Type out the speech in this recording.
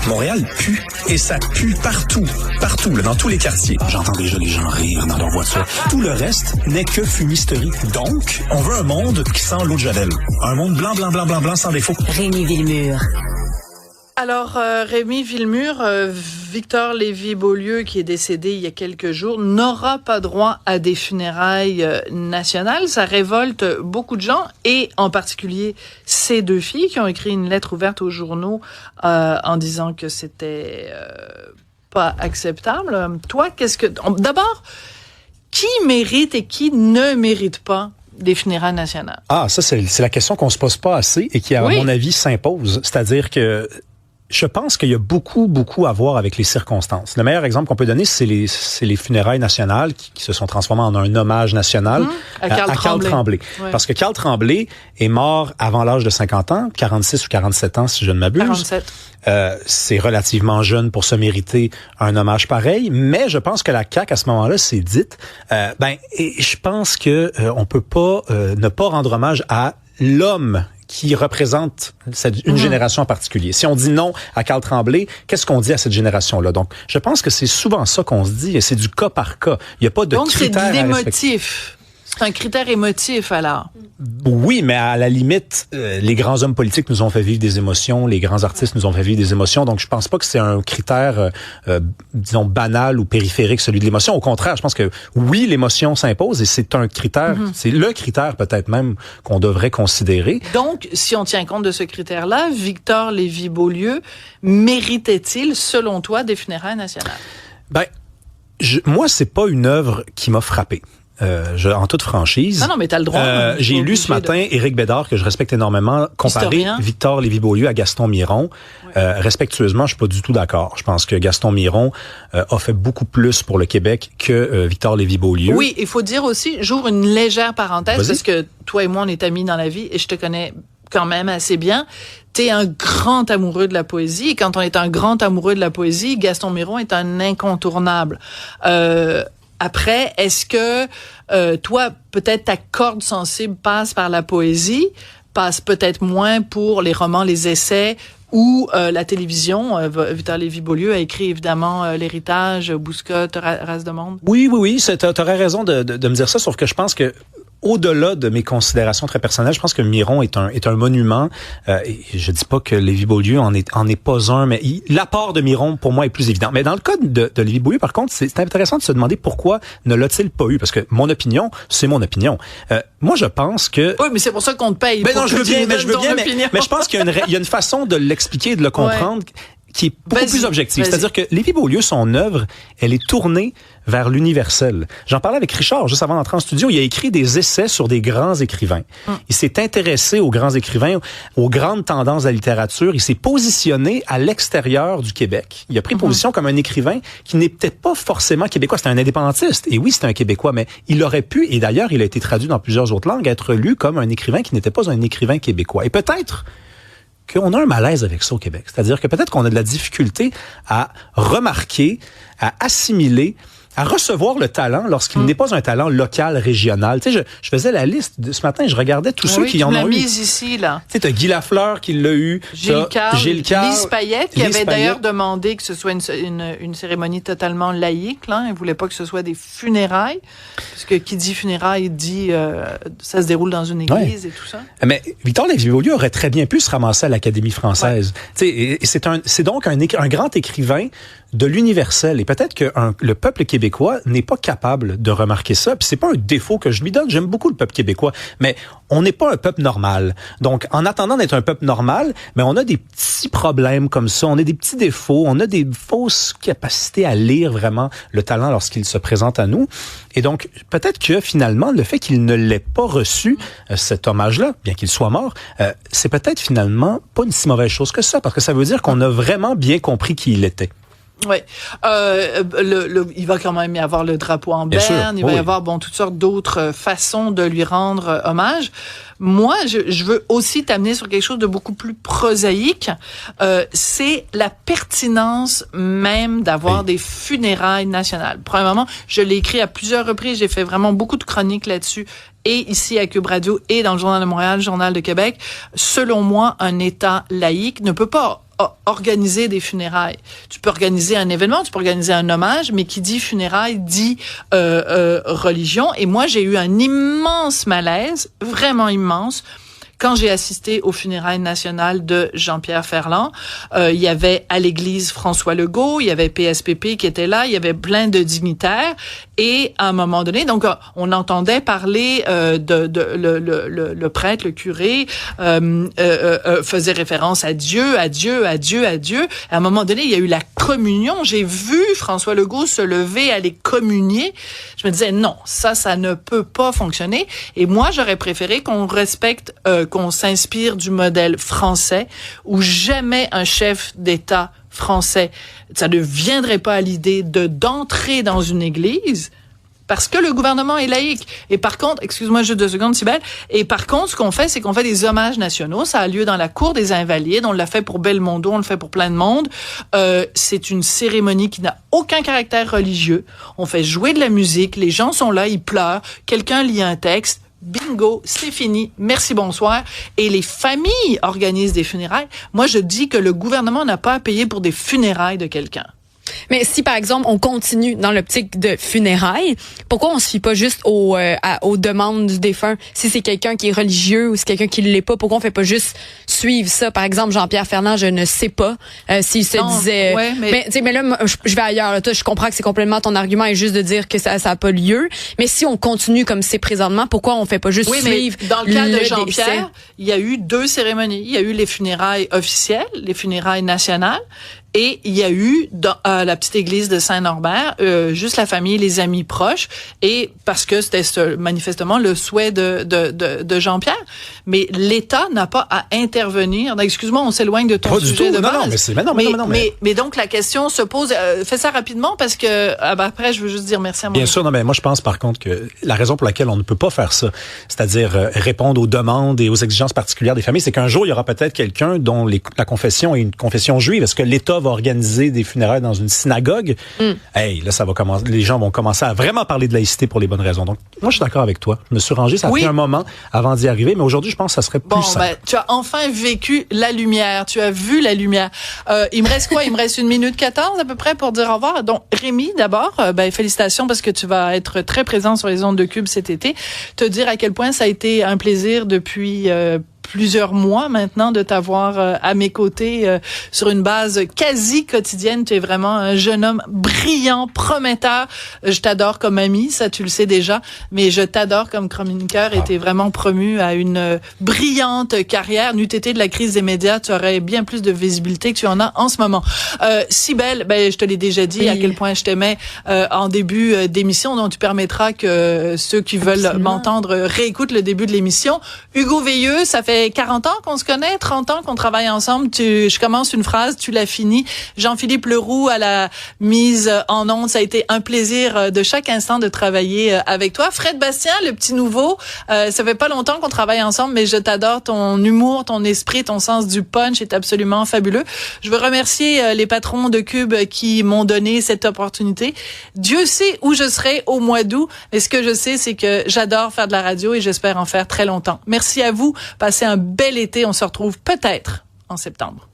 Montréal pue. Et ça pue partout. Partout, là, dans tous les quartiers. J'entends déjà les gens rire dans leur voiture. Tout le reste n'est que fumisterie. Donc, on veut un monde qui sent l'eau de Javel. Un monde blanc, blanc, blanc, blanc, blanc, sans défaut. Rémi Villemure. Alors, Rémi Villemure, Victor Lévy-Beaulieu, qui est décédé il y a quelques jours, n'aura pas droit à des funérailles nationales. Ça révolte beaucoup de gens, et en particulier ces deux filles qui ont écrit une lettre ouverte aux journaux en disant que c'était pas acceptable. Toi, d'abord, qui mérite et qui ne mérite pas des funérailles nationales? Ah, ça, c'est la question qu'on se pose pas assez et qui, à mon avis, s'impose. C'est-à-dire que je pense qu'il y a beaucoup à voir avec les circonstances. Le meilleur exemple qu'on peut donner, c'est les funérailles nationales qui se sont transformées en un hommage national à Karl Tremblay. Ouais. Parce que Karl Tremblay est mort avant l'âge de 50 ans, 46 ou 47 ans si je ne m'abuse. 47. C'est relativement jeune pour se mériter un hommage pareil, mais je pense que la CAQ à ce moment-là s'est dite, et je pense que on peut pas ne pas rendre hommage à l'homme qui représente une génération en particulier. Si on dit non à Karl Tremblay, qu'est-ce qu'on dit à cette génération-là? Donc, je pense que c'est souvent ça qu'on se dit, et c'est du cas par cas. Il n'y a pas de critères à respecter. Donc, c'est de l'émotif. C'est un critère émotif, alors. Oui, mais à la limite, les grands hommes politiques nous ont fait vivre des émotions, les grands artistes nous ont fait vivre des émotions, donc je pense pas que c'est un critère, disons, banal ou périphérique, celui de l'émotion. Au contraire, je pense que oui, l'émotion s'impose et c'est un critère, c'est le critère peut-être même qu'on devrait considérer. Donc, si on tient compte de ce critère-là, Victor Lévy-Beaulieu méritait-il, selon toi, des funérailles nationales? Moi, c'est pas une œuvre qui m'a frappé. En toute franchise. Non, mais t'as le droit. J'ai lu ce matin Éric Bédard, que je respecte énormément, comparer Victor Lévy-Beaulieu à Gaston Miron. Ouais. Respectueusement, je suis pas du tout d'accord. Je pense que Gaston Miron a fait beaucoup plus pour le Québec que Victor Lévy-Beaulieu. Oui, il faut dire aussi, j'ouvre une légère parenthèse, parce que toi et moi, on est amis dans la vie, et je te connais quand même assez bien. T'es un grand amoureux de la poésie, et quand on est un grand amoureux de la poésie, Gaston Miron est un incontournable. Après, est-ce que toi, peut-être ta corde sensible passe par la poésie, passe peut-être moins pour les romans, les essais ou la télévision? Victor Lévy-Beaulieu a écrit évidemment L'Héritage, Bouscotte, Race de monde. Oui, t'aurais raison de me dire ça, sauf que je pense que au-delà de mes considérations très personnelles, je pense que Miron est un monument. Et je dis pas que Lévy-Beaulieu en est pas un, mais l'apport de Miron pour moi est plus évident. Mais dans le cas de Lévy-Beaulieu, par contre, c'est intéressant de se demander pourquoi ne l'a-t-il pas eu, parce que mon opinion, c'est mon opinion. Moi, je pense que. Oui, mais c'est pour ça qu'on te paye. Mais non, je veux bien, mais je pense qu'il y a une façon de l'expliquer et de le comprendre. Ouais. Qui est beaucoup plus objectif. C'est-à-dire que Lévy-Beaulieu, son œuvre, elle est tournée vers l'universel. J'en parlais avec Richard juste avant d'entrer en studio. Il a écrit des essais sur des grands écrivains. Il s'est intéressé aux grands écrivains, aux grandes tendances de la littérature. Il s'est positionné à l'extérieur du Québec. Il a pris position comme un écrivain qui n'était pas forcément québécois. C'était un indépendantiste. Et oui, c'était un Québécois, mais il aurait pu, et d'ailleurs, il a été traduit dans plusieurs autres langues, être lu comme un écrivain qui n'était pas un écrivain québécois. Et peut-être qu'on a un malaise avec ça au Québec. C'est-à-dire que peut-être qu'on a de la difficulté à remarquer, à assimiler, à recevoir le talent lorsqu'il n'est pas un talent local, régional. Tu sais, je faisais la liste de ce matin, je regardais tous ceux qui en ont eu. Mise ici, là. Tu sais, t'as Guy Lafleur qui l'a eu. Gilles Carle, Lise Payette, qui avait d'ailleurs demandé que ce soit une cérémonie totalement laïque, là. Il voulait pas que ce soit des funérailles. Parce que qui dit funérailles dit, ça se déroule dans une église et tout ça. Mais Victor Lévy-Beaulieu aurait très bien pu se ramasser à l'Académie française. Ouais. Tu sais, c'est donc un grand écrivain de l'universel. Et peut-être que le peuple québécois n'est pas capable de remarquer ça. Puis c'est pas un défaut que je lui donne. J'aime beaucoup le peuple québécois. Mais on n'est pas un peuple normal. Donc, en attendant d'être un peuple normal, mais on a des petits problèmes comme ça. On a des petits défauts. On a des fausses capacités à lire vraiment le talent lorsqu'il se présente à nous. Et donc, peut-être que finalement, le fait qu'il ne l'ait pas reçu, cet hommage-là, bien qu'il soit mort, c'est peut-être finalement pas une si mauvaise chose que ça. Parce que ça veut dire qu'on a vraiment bien compris qui il était. Oui. Il va quand même y avoir le drapeau en berne, il va y avoir toutes sortes d'autres façons de lui rendre hommage. Moi, je veux aussi t'amener sur quelque chose de beaucoup plus prosaïque. C'est la pertinence même d'avoir des funérailles nationales. Premièrement, je l'ai écrit à plusieurs reprises, j'ai fait vraiment beaucoup de chroniques là-dessus, et ici à Cube Radio et dans le Journal de Montréal, le Journal de Québec. Selon moi, un État laïque ne peut pas organiser des funérailles. Tu peux organiser un événement, tu peux organiser un hommage, mais qui dit funérailles dit religion. Et moi, j'ai eu un immense malaise, vraiment immense, quand j'ai assisté aux funérailles nationales de Jean-Pierre Ferland. Il y avait à l'église François Legault, il y avait PSPP qui était là, il y avait plein de dignitaires. Et à un moment donné, donc on entendait parler le prêtre, le curé faisait référence à Dieu, à Dieu, à Dieu, à Dieu. À un moment donné, il y a eu la communion. J'ai vu François Legault se lever, aller communier. Je me disais non, ça ne peut pas fonctionner. Et moi, j'aurais préféré qu'on respecte, qu'on s'inspire du modèle français, où jamais un chef d'État français, ça ne viendrait pas à l'idée d'entrer dans une église, parce que le gouvernement est laïque. Et par contre, excuse-moi juste 2 secondes, Cybèle, et par contre, ce qu'on fait, c'est qu'on fait des hommages nationaux. Ça a lieu dans la cour des Invalides. On l'a fait pour Belmondo, on le fait pour plein de monde. C'est une cérémonie qui n'a aucun caractère religieux. On fait jouer de la musique, les gens sont là, ils pleurent, quelqu'un lit un texte. Bingo, c'est fini. Merci, bonsoir. Et les familles organisent des funérailles. Moi, je dis que le gouvernement n'a pas à payer pour des funérailles de quelqu'un. Mais si, par exemple, on continue dans l'optique de funérailles, pourquoi on se fie pas juste aux demandes du défunt? Si c'est quelqu'un qui est religieux ou c'est quelqu'un qui l'est pas, pourquoi on fait pas juste suivre ça? Par exemple, Jean-Pierre Ferland, je ne sais pas s'il se disait... Ouais, mais là, je vais ailleurs. Là, toi, je comprends que c'est complètement ton argument est juste de dire que ça a pas lieu. Mais si on continue comme c'est présentement, pourquoi on fait pas juste suivre? Mais dans le cas de Jean-Pierre, il y a eu 2 cérémonies. Il y a eu les funérailles officielles, les funérailles nationales. Et il y a eu dans la petite église de Saint-Norbert juste la famille, les amis proches, et parce que c'était manifestement le souhait de Jean-Pierre. Mais l'État n'a pas à intervenir. Excuse-moi, on s'éloigne de ton sujet de base. Mais donc la question se pose. Fais ça rapidement parce que après je veux juste dire merci à mon. Bien sûr, non, mais moi je pense par contre que la raison pour laquelle on ne peut pas faire ça, c'est-à-dire répondre aux demandes et aux exigences particulières des familles, c'est qu'un jour il y aura peut-être quelqu'un dont la confession est une confession juive. Est-ce que l'État va organiser des funérailles dans une synagogue? Hey, là, ça va commencer. Les gens vont commencer à vraiment parler de laïcité pour les bonnes raisons. Donc, moi, je suis d'accord avec toi. Je me suis rangé. Ça a pris un moment avant d'y arriver, mais aujourd'hui, je pense que ça serait plus simple. Ben, tu as enfin vécu la lumière. Tu as vu la lumière. Il me reste quoi? Il me reste 1 minute 14 à peu près pour dire au revoir. Donc, Rémi, d'abord, félicitations parce que tu vas être très présent sur les ondes de Cube cet été. Te dire à quel point ça a été un plaisir depuis plusieurs mois maintenant de t'avoir à mes côtés sur une base quasi quotidienne. Tu es vraiment un jeune homme brillant, prometteur. Je t'adore comme ami, ça tu le sais déjà, mais je t'adore comme chroniqueur et t'es vraiment promu à une brillante carrière. N'eût été de la crise des médias, tu aurais bien plus de visibilité que tu en as en ce moment. Cybèle, je te l'ai déjà dit à quel point je t'aimais en début d'émission, donc tu permettras que ceux qui veulent m'entendre réécoutent le début de l'émission. Hugo Veilleux, ça fait 40 ans qu'on se connaît, 30 ans qu'on travaille ensemble. Je commence une phrase, tu l'as finie. Jean-Philippe Leroux à la mise en onde, ça a été un plaisir de chaque instant de travailler avec toi. Fred Bastien, le petit nouveau, ça fait pas longtemps qu'on travaille ensemble, mais je t'adore, ton humour, ton esprit, ton sens du punch est absolument fabuleux. Je veux remercier les patrons de Cube qui m'ont donné cette opportunité. Dieu sait où je serai au mois d'août, mais ce que je sais, c'est que j'adore faire de la radio et j'espère en faire très longtemps. Merci à vous. Passez un bel été. On se retrouve peut-être en septembre.